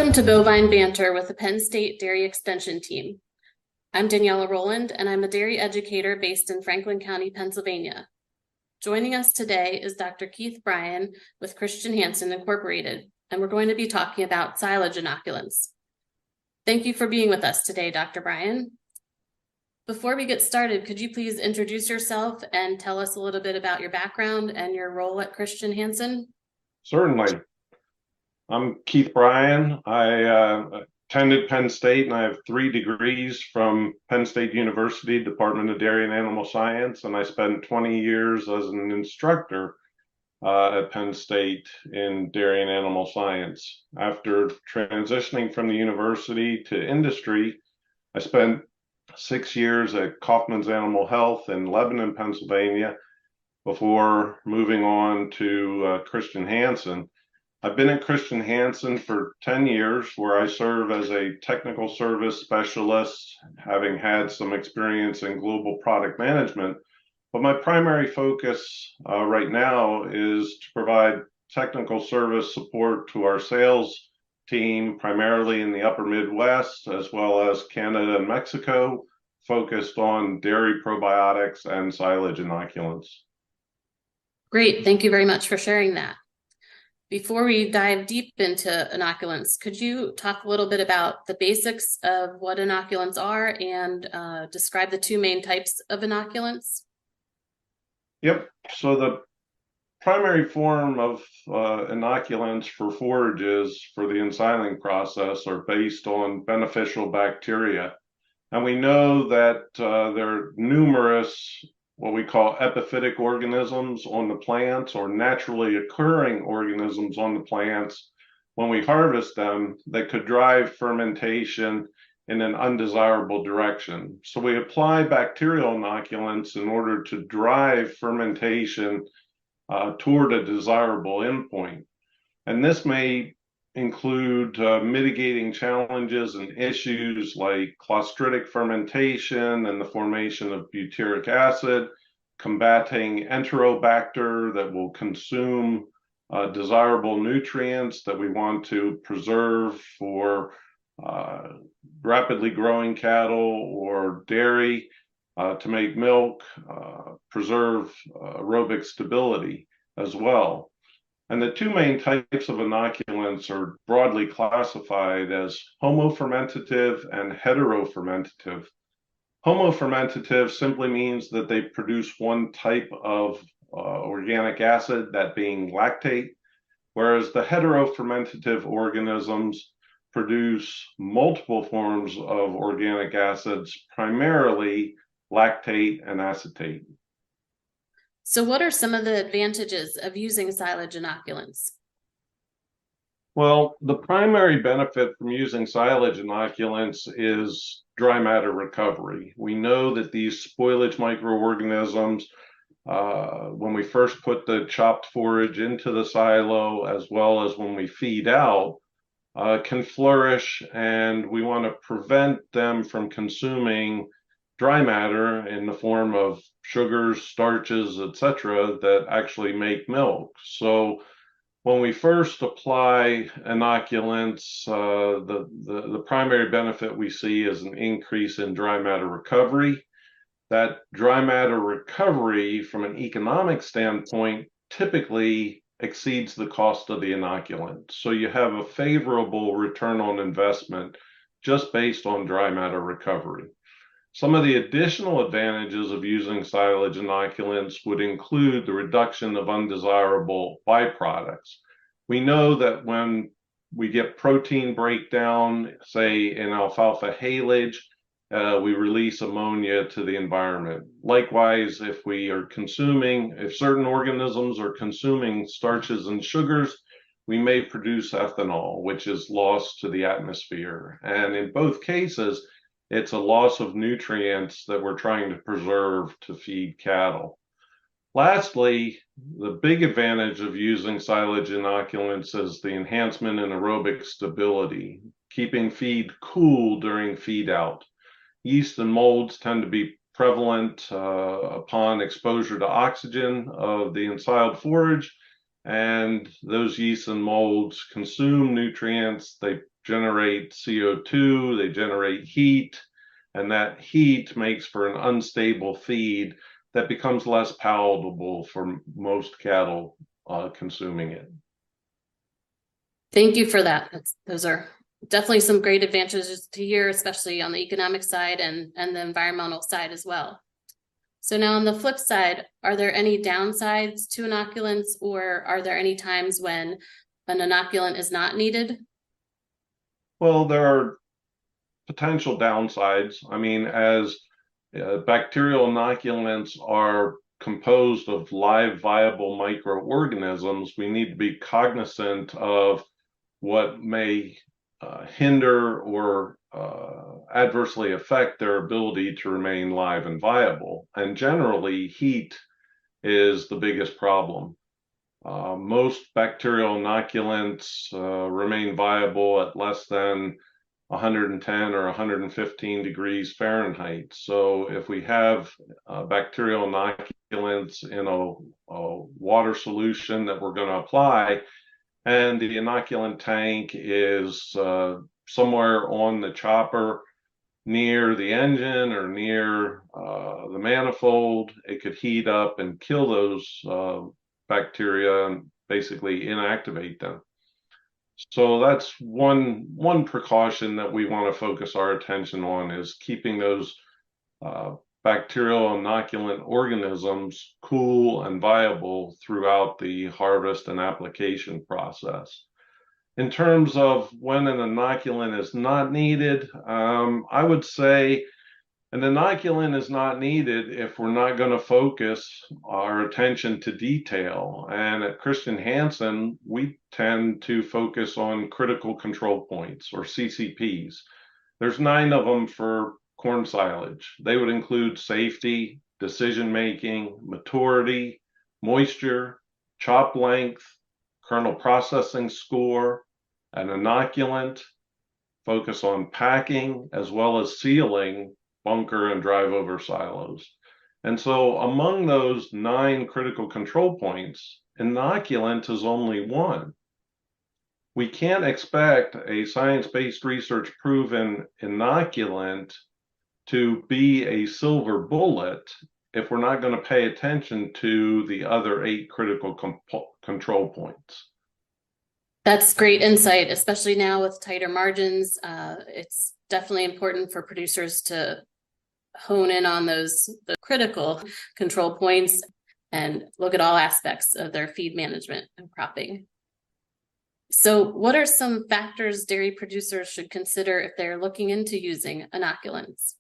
Welcome to Bovine Banter with the Penn State Dairy Extension Team. I'm Daniela Roland, and I'm a dairy educator based in Franklin County, Pennsylvania. Joining us today is Dr. Keith Bryan with Christian Hansen Incorporated, and we're going to be talking about silage inoculants. Thank you for being with us today, Dr. Bryan. Before we get started, could you please introduce yourself and tell us a little bit about your background and your role at Christian Hansen? Certainly. I'm Keith Bryan. I attended Penn State, and I have 3 degrees from Penn State University, Department of Dairy and Animal Science, and I spent 20 years as an instructor at Penn State in dairy and animal science. After transitioning from the university to industry, I spent 6 years at Kaufman's Animal Health in Lebanon, Pennsylvania, before moving on to Christian Hansen. I've been at Christian Hansen for 10 years, where I serve as a technical service specialist, having had some experience in global product management. But my primary focus right now is to provide technical service support to our sales team, primarily in the upper Midwest, as well as Canada and Mexico, focused on dairy probiotics and silage inoculants. Great, thank you very much for sharing that. Before we dive deep into inoculants, could you talk a little bit about the basics of what inoculants are and describe the 2 main types of inoculants? Yep. So the primary form of inoculants for forages for the ensiling process are based on beneficial bacteria. And we know that there are numerous what we call epiphytic organisms on the plants, or naturally occurring organisms on the plants when we harvest them, that could drive fermentation in an undesirable direction. So we apply bacterial inoculants in order to drive fermentation toward a desirable endpoint. And this may include mitigating challenges and issues like clostridic fermentation and the formation of butyric acid, combating enterobacter that will consume desirable nutrients that we want to preserve for rapidly growing cattle or dairy to make milk, preserve aerobic stability as well. And the 2 main types of inoculants are broadly classified as homofermentative and heterofermentative. Homofermentative simply means that they produce one type of organic acid, that being lactate, whereas the heterofermentative organisms produce multiple forms of organic acids, primarily lactate and acetate. So what are some of the advantages of using silage inoculants? Well, the primary benefit from using silage inoculants is dry matter recovery. We know that these spoilage microorganisms, when we first put the chopped forage into the silo, as well as when we feed out, can flourish, and we want to prevent them from consuming dry matter in the form of sugars, starches, etc., that actually make milk. So when we first apply inoculants, the primary benefit we see is an increase in dry matter recovery. That dry matter recovery, from an economic standpoint, typically exceeds the cost of the inoculant. So you have a favorable return on investment just based on dry matter recovery. Some of the additional advantages of using silage inoculants would include the reduction of undesirable byproducts. We know that when we get protein breakdown, say in alfalfa haylage, we release ammonia to the environment. Likewise, if certain organisms are consuming starches and sugars, we may produce ethanol, which is lost to the atmosphere. And in both cases, it's a loss of nutrients that we're trying to preserve to feed cattle. Lastly, the big advantage of using silage inoculants is the enhancement in aerobic stability, keeping feed cool during feed out. Yeast and molds tend to be prevalent upon exposure to oxygen of the ensiled forage, and those yeasts and molds consume nutrients, they generate CO2, they generate heat, and that heat makes for an unstable feed that becomes less palatable for most cattle consuming it. Thank you for that. Those are definitely some great advantages to hear, especially on the economic side and the environmental side as well. So now on the flip side, are there any downsides to inoculants, or are there any times when an inoculant is not needed? Well, there are potential downsides. I mean, as bacterial inoculants are composed of live viable microorganisms, we need to be cognizant of what may hinder or adversely affect their ability to remain live and viable. And generally, heat is the biggest problem. Most bacterial inoculants remain viable at less than 110 or 115 degrees Fahrenheit. So if we have bacterial inoculants in a water solution that we're going to apply, and the inoculant tank is somewhere on the chopper near the engine or near the manifold, it could heat up and kill those bacteria and basically inactivate them. So that's one precaution that we want to focus our attention on, is keeping those bacterial inoculant organisms cool and viable throughout the harvest and application process. In terms of when an inoculant is not needed, I would say an inoculant is not needed if we're not going to focus our attention to detail. And at Christian Hansen, we tend to focus on critical control points, or CCPs. There's 9 of them for corn silage. They would include safety, decision-making, maturity, moisture, chop length, kernel processing score, an inoculant, focus on packing, as well as sealing, bunker and drive over silos. And so among those 9 critical control points, inoculant is only one. We can't expect a science-based research proven inoculant to be a silver bullet if we're not going to pay attention to the other 8 critical control points. That's great insight, especially now with tighter margins. It's definitely important for producers to hone in on the critical control points and look at all aspects of their feed management and cropping. So what are some factors dairy producers should consider if they're looking into using inoculants?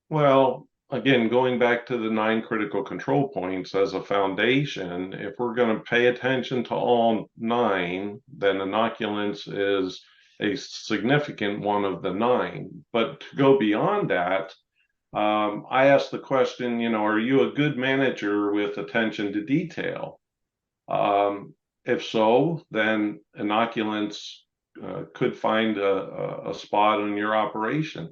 Well, again, going back to the 9 critical control points as a foundation, if we're going to pay attention to all 9, then inoculants is a significant one of the 9. But to go beyond that, I asked the question, are you a good manager with attention to detail? If so, then inoculants could find a spot in your operation.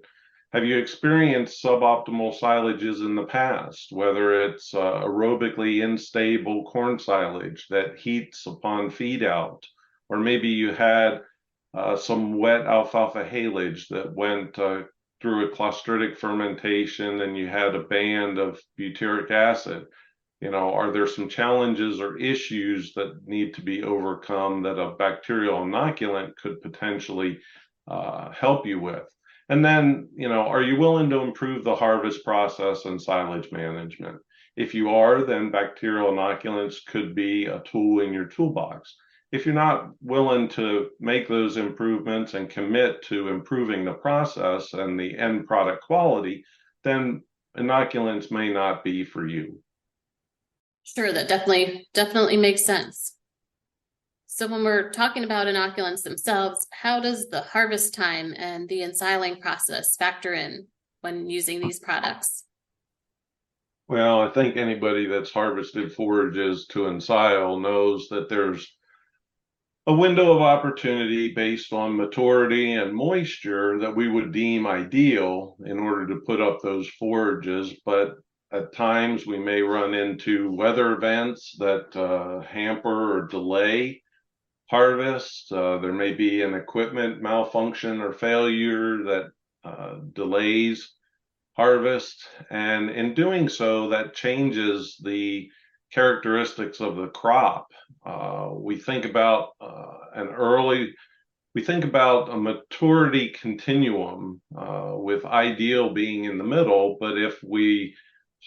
Have you experienced suboptimal silages in the past, whether it's aerobically unstable corn silage that heats upon feed out, or maybe you had some wet alfalfa haylage that went through a clostridic fermentation and you had a band of butyric acid? Are there some challenges or issues that need to be overcome that a bacterial inoculant could potentially help you with? And then, are you willing to improve the harvest process and silage management? If you are, then bacterial inoculants could be a tool in your toolbox. If you're not willing to make those improvements and commit to improving the process and the end product quality, then inoculants may not be for you. Sure, that definitely makes sense. So when we're talking about inoculants themselves, how does the harvest time and the ensiling process factor in when using these products? Well, I think anybody that's harvested forages to ensile knows that there's a window of opportunity based on maturity and moisture that we would deem ideal in order to put up those forages. But at times we may run into weather events that hamper or delay harvest. There may be an equipment malfunction or failure that delays harvest, and in doing so, that changes the characteristics of the crop. We think about a maturity continuum, with ideal being in the middle, but if we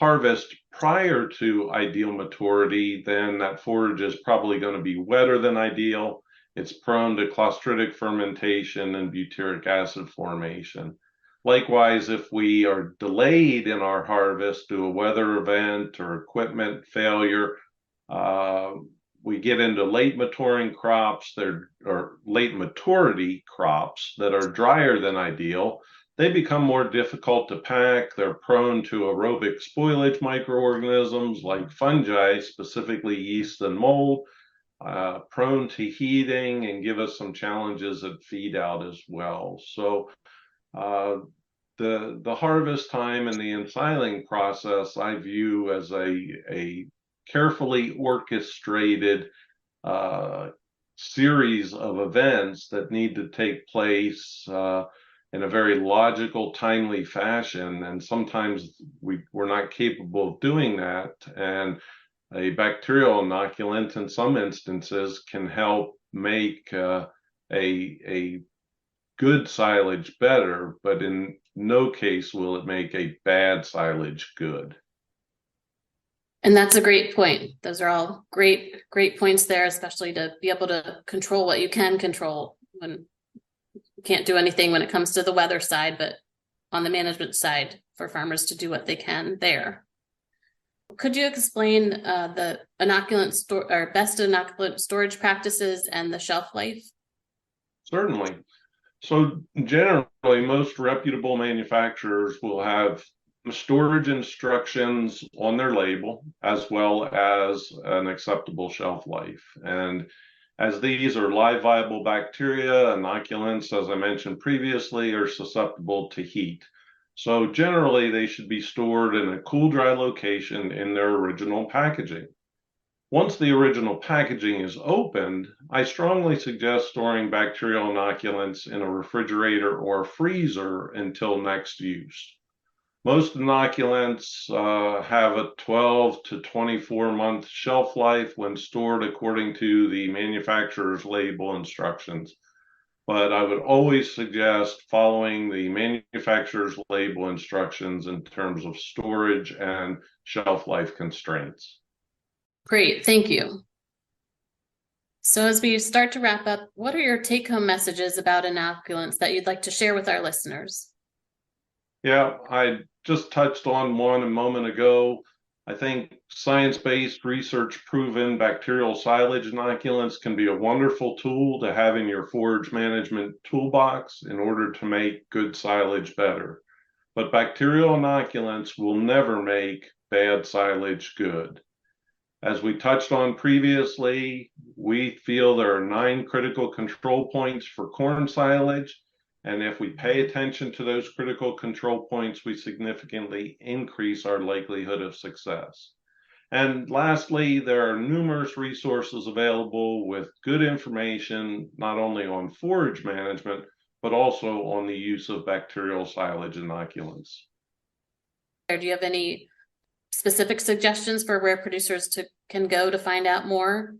harvest prior to ideal maturity, then that forage is probably going to be wetter than ideal. It's prone to clostridic fermentation and butyric acid formation. Likewise, if we are delayed in our harvest due to a weather event or equipment failure, we get into late maturing crops or late maturity crops that are drier than ideal. They become more difficult to pack. They're prone to aerobic spoilage microorganisms like fungi, specifically yeast and mold, prone to heating, and give us some challenges at feed out as well. So the harvest time and the ensiling process I view as a carefully orchestrated series of events that need to take place in a very logical, timely fashion. And sometimes we're not capable of doing that. And a bacterial inoculant in some instances can help make a good silage better, but in no case will it make a bad silage good. And that's a great point. Those are all great points there, especially to be able to control what you can control when you can't do anything when it comes to the weather side, but on the management side for farmers to do what they can there. Could you explain the best inoculant storage practices and the shelf life? Certainly. So generally, most reputable manufacturers will have storage instructions on their label, as well as an acceptable shelf life. And as these are live viable bacteria, inoculants, as I mentioned previously, are susceptible to heat. So generally, they should be stored in a cool, dry location in their original packaging. Once the original packaging is opened, I strongly suggest storing bacterial inoculants in a refrigerator or freezer until next use. Most inoculants have a 12 to 24-month shelf life when stored according to the manufacturer's label instructions. But I would always suggest following the manufacturer's label instructions in terms of storage and shelf life constraints. Great, thank you. So as we start to wrap up, what are your take-home messages about inoculants that you'd like to share with our listeners? Yeah, I just touched on one a moment ago. I think science-based, research-proven bacterial silage inoculants can be a wonderful tool to have in your forage management toolbox in order to make good silage better. But bacterial inoculants will never make bad silage good. As we touched on previously, we feel there are 9 critical control points for corn silage. And if we pay attention to those critical control points, we significantly increase our likelihood of success. And lastly, there are numerous resources available with good information, not only on forage management, but also on the use of bacterial silage inoculants. Do you have any specific suggestions for where producers can go to find out more?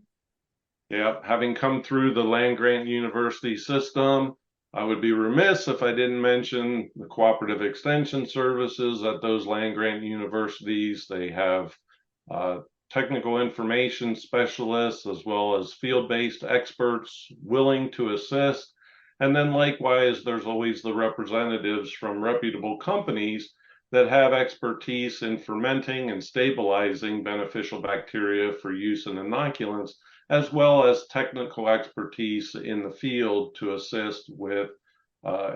Yeah, having come through the land-grant university system, I would be remiss if I didn't mention the cooperative extension services at those land-grant universities. They have technical information specialists as well as field-based experts willing to assist. And then likewise, there's always the representatives from reputable companies that have expertise in fermenting and stabilizing beneficial bacteria for use in inoculants, as well as technical expertise in the field to assist with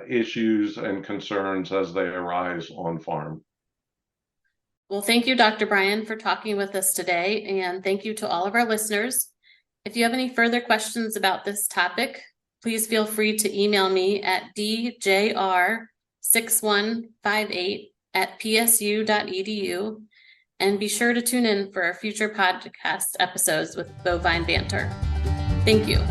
issues and concerns as they arise on farm. Well, thank you, Dr. Bryan, for talking with us today, and thank you to all of our listeners. If you have any further questions about this topic, please feel free to email me at djr6158@psu.edu, and be sure to tune in for our future podcast episodes with Bovine Banter. Thank you.